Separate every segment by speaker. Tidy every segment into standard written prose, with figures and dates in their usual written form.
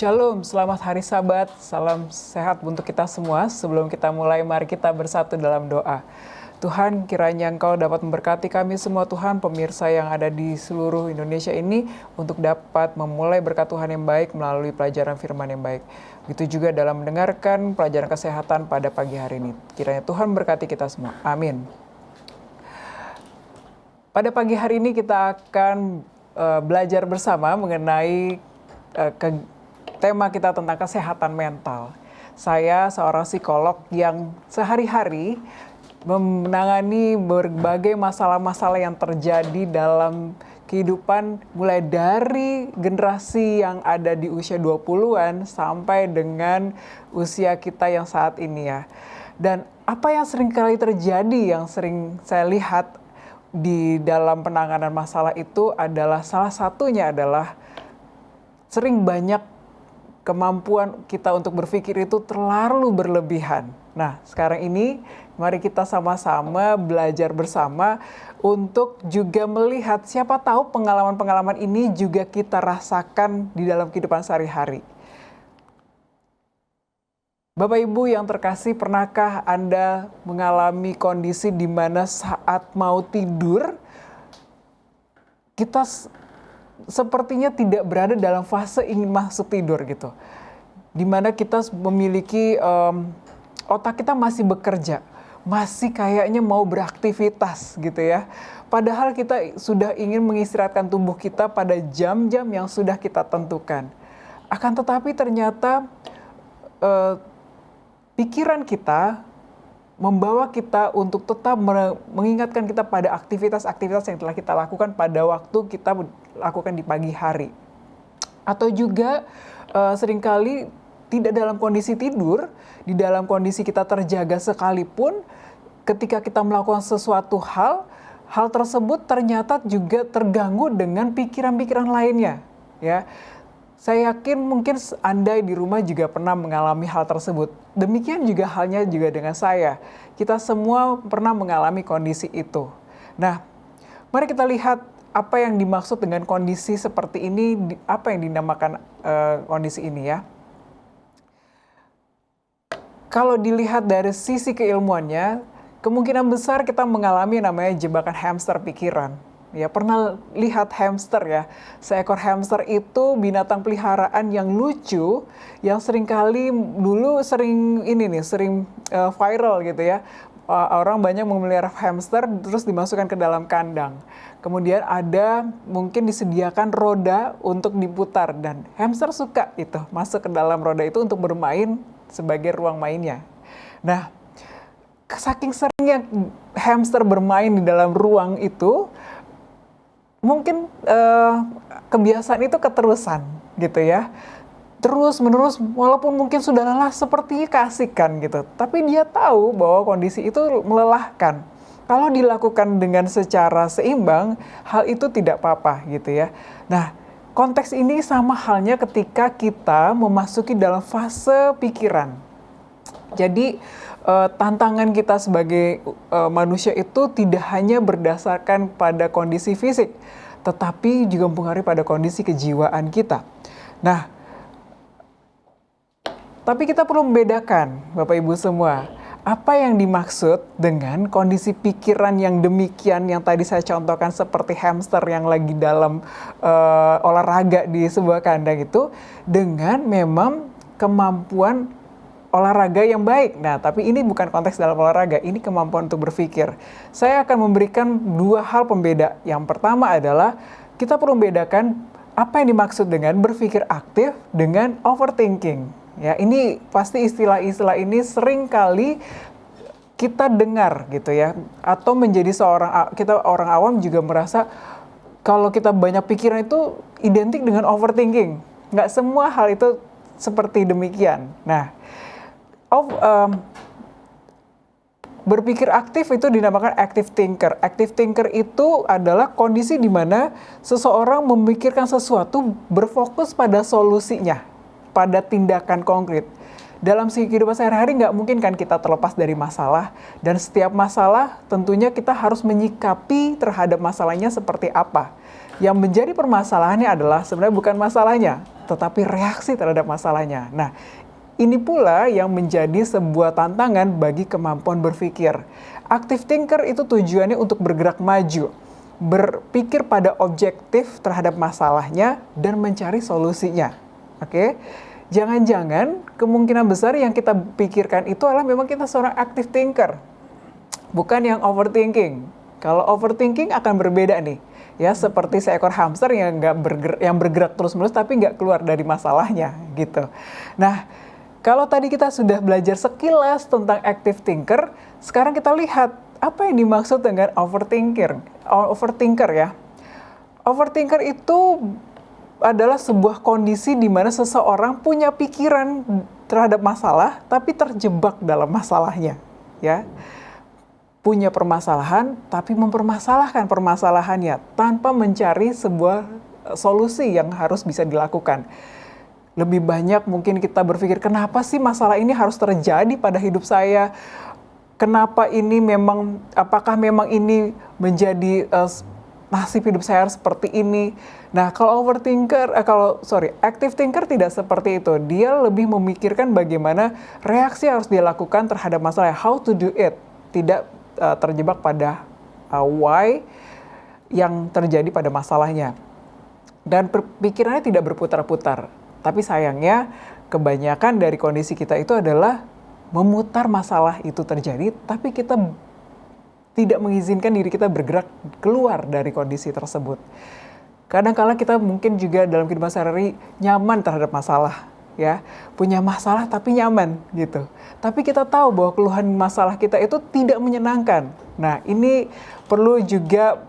Speaker 1: Shalom, selamat hari Sabat, salam sehat untuk kita semua. Sebelum kita mulai, mari kita bersatu dalam doa. Tuhan, kiranya Engkau dapat memberkati kami semua Tuhan, pemirsa yang ada di seluruh Indonesia ini, untuk dapat memulai berkat Tuhan yang baik melalui pelajaran firman yang baik. Begitu juga dalam mendengarkan pelajaran kesehatan pada pagi hari ini. Kiranya Tuhan berkati kita semua. Amin. Pada pagi hari ini kita akan belajar bersama mengenai tema kita tentang kesehatan mental. Saya seorang psikolog yang sehari-hari menangani berbagai masalah-masalah yang terjadi dalam kehidupan mulai dari generasi yang ada di usia 20-an sampai dengan usia kita yang saat ini ya. Dan apa yang sering kali terjadi, yang sering saya lihat di dalam penanganan masalah itu adalah, salah satunya adalah sering banyak kemampuan kita untuk berpikir itu terlalu berlebihan. Nah, sekarang ini mari kita sama-sama belajar bersama untuk juga melihat, siapa tahu pengalaman-pengalaman ini juga kita rasakan di dalam kehidupan sehari-hari. Bapak Ibu yang terkasih, pernahkah Anda mengalami kondisi di mana saat mau tidur, kita sepertinya tidak berada dalam fase ingin masuk tidur gitu. Dimana kita memiliki otak kita masih bekerja, masih kayaknya mau beraktivitas gitu ya. Padahal kita sudah ingin mengistirahatkan tubuh kita pada jam-jam yang sudah kita tentukan. Akan tetapi ternyata pikiran kita membawa kita untuk tetap mengingatkan kita pada aktivitas-aktivitas yang telah kita lakukan pada waktu kita lakukan di pagi hari. Atau juga seringkali tidak dalam kondisi tidur, di dalam kondisi kita terjaga sekalipun, ketika kita melakukan sesuatu hal tersebut ternyata juga terganggu dengan pikiran-pikiran lainnya. Ya. Saya yakin mungkin Anda di rumah juga pernah mengalami hal tersebut. Demikian juga halnya juga dengan saya. Kita semua pernah mengalami kondisi itu. Nah, mari kita lihat apa yang dimaksud dengan kondisi seperti ini, apa yang dinamakan kondisi ini ya. Kalau dilihat dari sisi keilmuannya, kemungkinan besar kita mengalami namanya jebakan hamster pikiran. Ya, pernah lihat hamster ya, seekor hamster itu binatang peliharaan yang lucu, yang seringkali dulu sering viral gitu ya. Orang banyak memelihara hamster terus dimasukkan ke dalam kandang. Kemudian ada mungkin disediakan roda untuk diputar dan hamster suka itu, masuk ke dalam roda itu untuk bermain sebagai ruang mainnya. Nah, saking seringnya hamster bermain di dalam ruang itu, mungkin kebiasaan itu keterusan gitu ya. Terus menerus walaupun mungkin sudah lelah sepertinya keasikan gitu. Tapi dia tahu bahwa kondisi itu melelahkan. Kalau dilakukan dengan secara seimbang, hal itu tidak apa-apa gitu ya. Nah, konteks ini sama halnya ketika kita memasuki dalam fase pikiran. Jadi tantangan kita sebagai manusia itu tidak hanya berdasarkan pada kondisi fisik, tetapi juga mempengaruhi pada kondisi kejiwaan kita. Nah, tapi kita perlu membedakan, Bapak Ibu semua, apa yang dimaksud dengan kondisi pikiran yang demikian yang tadi saya contohkan seperti hamster yang lagi dalam olahraga di sebuah kandang itu, dengan memang kemampuan olahraga yang baik. Nah, tapi ini bukan konteks dalam olahraga, ini kemampuan untuk berpikir. Saya akan memberikan dua hal pembeda. Yang pertama adalah kita perlu membedakan apa yang dimaksud dengan berpikir aktif dengan overthinking. Ya, ini pasti istilah-istilah ini sering kali kita dengar gitu ya. Atau menjadi orang awam juga merasa kalau kita banyak pikiran itu identik dengan overthinking. Nggak semua hal itu seperti demikian. Nah, berpikir aktif itu dinamakan active thinker. Active thinker itu adalah kondisi di mana seseorang memikirkan sesuatu berfokus pada solusinya, pada tindakan konkret. Dalam kehidupan sehari-hari nggak mungkin kan kita terlepas dari masalah, dan setiap masalah tentunya kita harus menyikapi terhadap masalahnya seperti apa. Yang menjadi permasalahannya adalah sebenarnya bukan masalahnya, tetapi reaksi terhadap masalahnya. Nah, ini pula yang menjadi sebuah tantangan bagi kemampuan berpikir. Active thinker itu tujuannya untuk bergerak maju, berpikir pada objektif terhadap masalahnya dan mencari solusinya. Oke? Jangan-jangan kemungkinan besar yang kita pikirkan itu adalah memang kita seorang active thinker, bukan yang overthinking. Kalau overthinking akan berbeda nih, ya seperti seekor hamster yang bergerak terus-menerus tapi nggak keluar dari masalahnya gitu. Nah, kalau tadi kita sudah belajar sekilas tentang active thinker, sekarang kita lihat apa yang dimaksud dengan overthinker. Overthinker ya. Overthinker itu adalah sebuah kondisi di mana seseorang punya pikiran terhadap masalah tapi terjebak dalam masalahnya, ya. Punya permasalahan tapi mempermasalahkan permasalahannya tanpa mencari sebuah solusi yang harus bisa dilakukan. Lebih banyak mungkin kita berpikir, kenapa sih masalah ini harus terjadi pada hidup saya? Kenapa ini memang, apakah memang ini menjadi nasib hidup saya harus seperti ini? Nah, kalau active thinker tidak seperti itu. Dia lebih memikirkan bagaimana reaksi harus dia lakukan terhadap masalah, how to do it. Tidak terjebak pada why yang terjadi pada masalahnya. Dan pikirannya tidak berputar-putar. Tapi sayangnya, kebanyakan dari kondisi kita itu adalah memutar masalah itu terjadi, tapi kita tidak mengizinkan diri kita bergerak keluar dari kondisi tersebut. Kadang-kala kita mungkin juga dalam kehidupan sehari-hari nyaman terhadap masalah, ya, punya masalah tapi nyaman gitu. Tapi kita tahu bahwa keluhan masalah kita itu tidak menyenangkan. Nah, ini perlu juga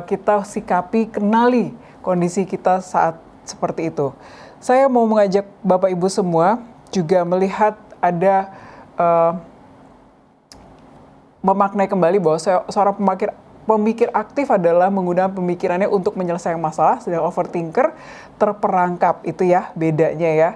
Speaker 1: kita sikapi, kenali kondisi kita saat seperti itu. Saya mau mengajak Bapak Ibu semua juga melihat ada memaknai kembali bahwa seorang pemikir aktif adalah menggunakan pemikirannya untuk menyelesaikan masalah, sedang overthinker terperangkap, itu ya bedanya ya.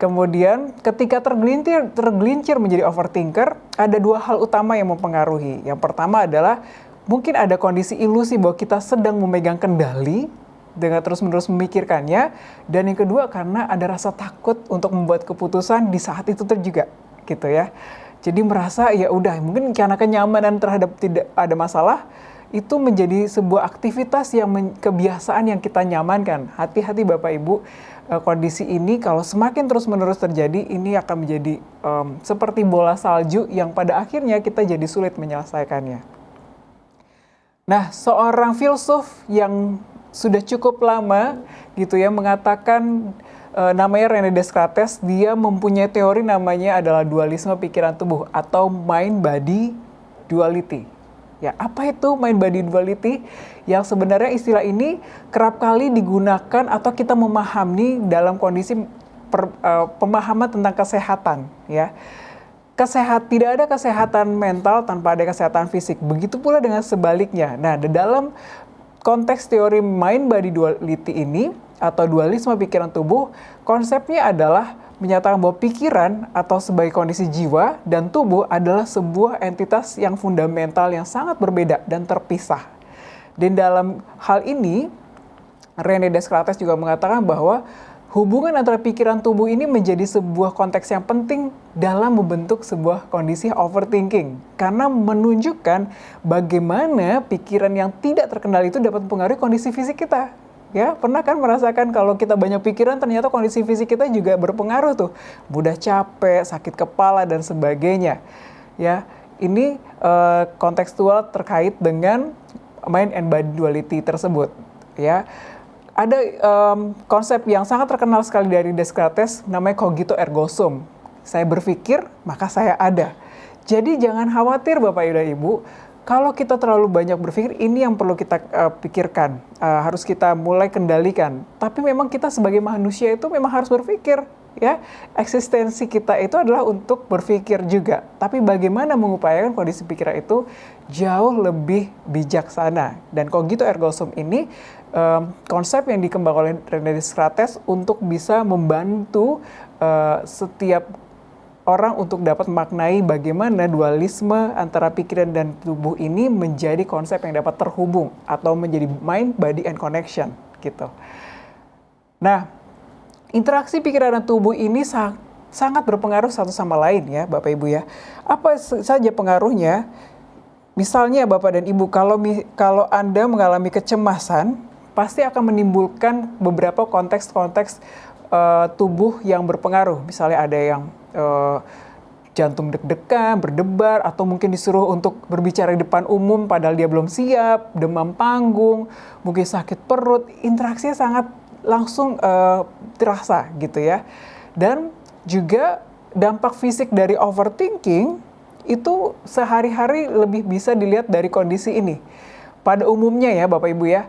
Speaker 1: Kemudian ketika tergelincir menjadi overthinker, ada dua hal utama yang mempengaruhi. Yang pertama adalah mungkin ada kondisi ilusi bahwa kita sedang memegang kendali dengan terus-menerus memikirkannya, dan yang kedua karena ada rasa takut untuk membuat keputusan di saat itu juga, gitu ya. Jadi merasa ya udah, mungkin karena kenyamanan terhadap tidak ada masalah, itu menjadi sebuah aktivitas yang kebiasaan yang kita nyamankan. Hati-hati Bapak Ibu, kondisi ini kalau semakin terus-menerus terjadi, ini akan menjadi seperti bola salju yang pada akhirnya kita jadi sulit menyelesaikannya. Nah, seorang filsuf yang sudah cukup lama gitu ya mengatakan, namanya René Descartes, dia mempunyai teori namanya adalah dualisme pikiran tubuh atau mind body duality. Ya, apa itu mind body duality? Yang sebenarnya istilah ini kerap kali digunakan atau kita memahami dalam kondisi pemahaman tentang kesehatan, ya. Tidak ada kesehatan mental tanpa ada kesehatan fisik. Begitu pula dengan sebaliknya. Nah, dalam konteks teori mind body duality ini atau dualisme pikiran tubuh, konsepnya adalah menyatakan bahwa pikiran atau sebagai kondisi jiwa dan tubuh adalah sebuah entitas yang fundamental yang sangat berbeda dan terpisah. Dan dalam hal ini, René Descartes juga mengatakan bahwa hubungan antara pikiran tubuh ini menjadi sebuah konteks yang penting dalam membentuk sebuah kondisi overthinking. Karena menunjukkan bagaimana pikiran yang tidak terkendali itu dapat mempengaruhi kondisi fisik kita. Ya, pernah kan merasakan kalau kita banyak pikiran ternyata kondisi fisik kita juga berpengaruh tuh. Mudah capek, sakit kepala dan sebagainya. Ya, ini kontekstual terkait dengan mind and body duality tersebut. Ya, ada konsep yang sangat terkenal sekali dari Descartes namanya cogito ergo sum. Saya berpikir, maka saya ada. Jadi jangan khawatir Bapak Ibu dan Ibu, kalau kita terlalu banyak berpikir, ini yang perlu kita pikirkan, harus kita mulai kendalikan. Tapi memang kita sebagai manusia itu memang harus berpikir, ya. Eksistensi kita itu adalah untuk berpikir juga. Tapi bagaimana mengupayakan kondisi pikiran itu jauh lebih bijaksana. Dan cogito ergo sum ini konsep yang dikembangkan oleh René Descartes untuk bisa membantu setiap orang untuk dapat memaknai bagaimana dualisme antara pikiran dan tubuh ini menjadi konsep yang dapat terhubung atau menjadi mind, body, and connection gitu. Nah, Interaksi pikiran dan tubuh ini sangat berpengaruh satu sama lain ya Bapak Ibu ya. Apa saja pengaruhnya? Misalnya Bapak dan Ibu, kalau Anda mengalami kecemasan, pasti akan menimbulkan beberapa konteks-konteks tubuh yang berpengaruh. Misalnya ada yang jantung deg-degan, berdebar, atau mungkin disuruh untuk berbicara di depan umum padahal dia belum siap, demam panggung, mungkin sakit perut. Interaksinya sangat langsung terasa gitu ya. Dan juga dampak fisik dari overthinking itu sehari-hari lebih bisa dilihat dari kondisi ini. Pada umumnya ya Bapak Ibu ya,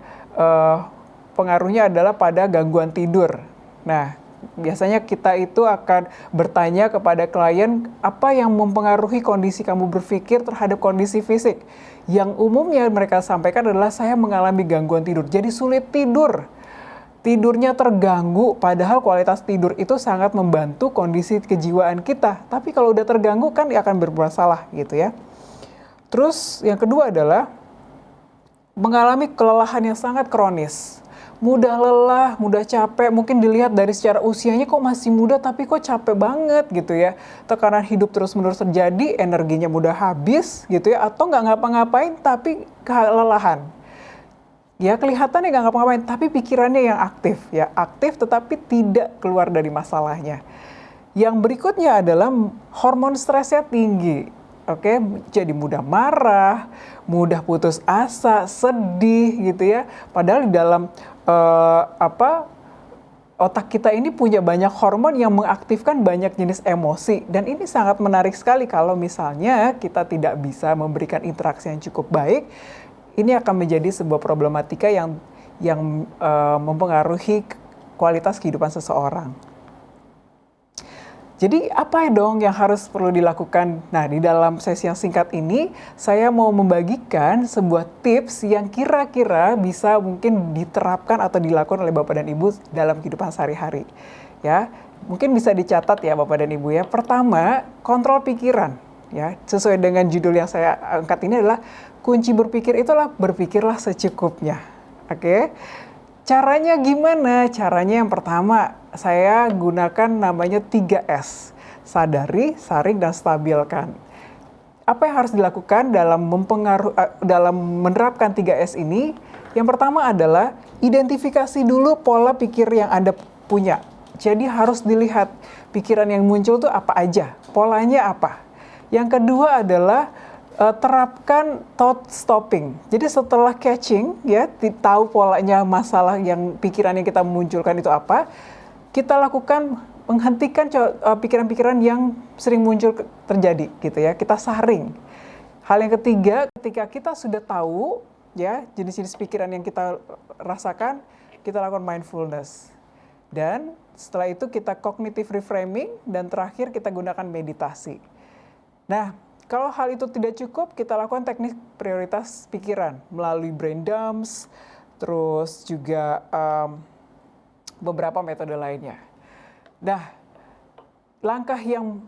Speaker 1: pengaruhnya adalah pada gangguan tidur. Nah, biasanya kita itu akan bertanya kepada klien apa yang mempengaruhi kondisi kamu berpikir terhadap kondisi fisik. Yang umumnya mereka sampaikan adalah saya mengalami gangguan tidur, jadi sulit tidur. Tidurnya terganggu, padahal kualitas tidur itu sangat membantu kondisi kejiwaan kita. Tapi kalau udah terganggu kan akan bermasalah gitu ya. Terus yang kedua adalah mengalami kelelahan yang sangat kronis. Mudah lelah, mudah capek, mungkin dilihat dari secara usianya kok masih muda tapi kok capek banget gitu ya. Tekanan hidup terus-menerus terjadi, energinya mudah habis gitu ya. Atau nggak ngapa-ngapain tapi kelelahan. Ya kelihatannya nggak ngapa-ngapain, tapi pikirannya yang aktif. Ya aktif tetapi tidak keluar dari masalahnya. Yang berikutnya adalah hormon stresnya tinggi. Oke, jadi mudah marah, mudah putus asa, sedih gitu ya. Padahal di dalam otak kita ini punya banyak hormon yang mengaktifkan banyak jenis emosi. Dan ini sangat menarik sekali kalau misalnya kita tidak bisa memberikan interaksi yang cukup baik. Ini akan menjadi sebuah problematika yang mempengaruhi kualitas kehidupan seseorang. Jadi apa dong yang perlu dilakukan? Nah, di dalam sesi yang singkat ini, saya mau membagikan sebuah tips yang kira-kira bisa mungkin diterapkan atau dilakukan oleh Bapak dan Ibu dalam kehidupan sehari-hari. Ya, mungkin bisa dicatat ya Bapak dan Ibu ya. Pertama, kontrol pikiran. Ya, sesuai dengan judul yang saya angkat ini adalah kunci berpikir itulah berpikirlah secukupnya. Oke. Caranya gimana? Caranya yang pertama, saya gunakan namanya 3S. Sadari, saring, dan stabilkan. Apa yang harus dilakukan dalam menerapkan 3S ini? Yang pertama adalah identifikasi dulu pola pikir yang Anda punya. Jadi harus dilihat pikiran yang muncul itu apa aja, polanya apa. Yang kedua adalah terapkan thought stopping. Jadi setelah catching, ya, tahu polanya masalah yang pikiran yang kita munculkan itu apa, kita lakukan menghentikan pikiran-pikiran yang sering muncul terjadi, gitu ya. Kita saring. Hal yang ketiga, ketika kita sudah tahu, ya, jenis-jenis pikiran yang kita rasakan, kita lakukan mindfulness. Dan setelah itu kita cognitive reframing, dan terakhir kita gunakan meditasi. Nah, kalau hal itu tidak cukup, kita lakukan teknik prioritas pikiran melalui brain dumps, terus juga beberapa metode lainnya. Nah, langkah yang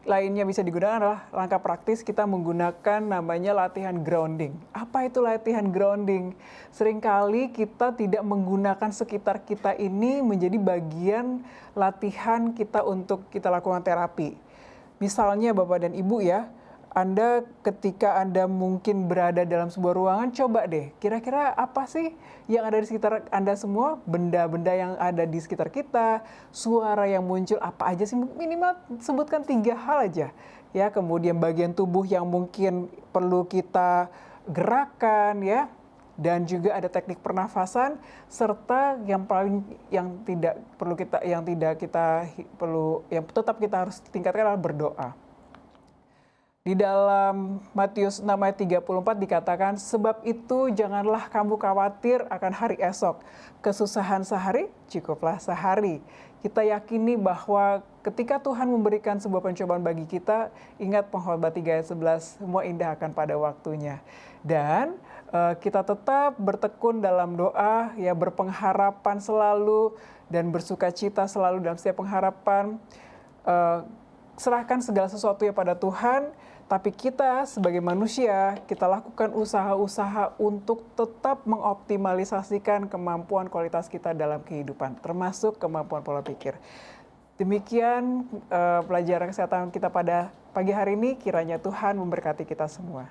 Speaker 1: lainnya bisa digunakan adalah langkah praktis kita menggunakan namanya latihan grounding. Apa itu latihan grounding? Seringkali kita tidak menggunakan sekitar kita ini menjadi bagian latihan kita untuk kita lakukan terapi. Misalnya Bapak dan Ibu ya, ketika Anda mungkin berada dalam sebuah ruangan, coba deh, kira-kira apa sih yang ada di sekitar Anda semua? Benda-benda yang ada di sekitar kita, suara yang muncul, apa aja sih? Minimal sebutkan 3 hal aja. Ya, kemudian bagian tubuh yang mungkin perlu kita gerakan ya. Dan juga ada teknik pernafasan, serta yang tetap kita harus tingkatkan adalah berdoa. Di dalam Matius 6 ayat 34 dikatakan, sebab itu janganlah kamu khawatir akan hari esok. Kesusahan sehari, cukuplah sehari. Kita yakini bahwa ketika Tuhan memberikan sebuah pencobaan bagi kita, ingat Pengkhotbah 3 ayat 11, semua indah akan pada waktunya. Dan kita tetap bertekun dalam doa, ya, berpengharapan selalu dan bersukacita selalu dalam setiap pengharapan. Serahkan segala sesuatu ya pada Tuhan, Tapi kita sebagai manusia, kita lakukan usaha-usaha untuk tetap mengoptimalisasikan kemampuan kualitas kita dalam kehidupan, termasuk kemampuan pola pikir. Demikian pelajaran kesehatan kita pada pagi hari ini, kiranya Tuhan memberkati kita semua.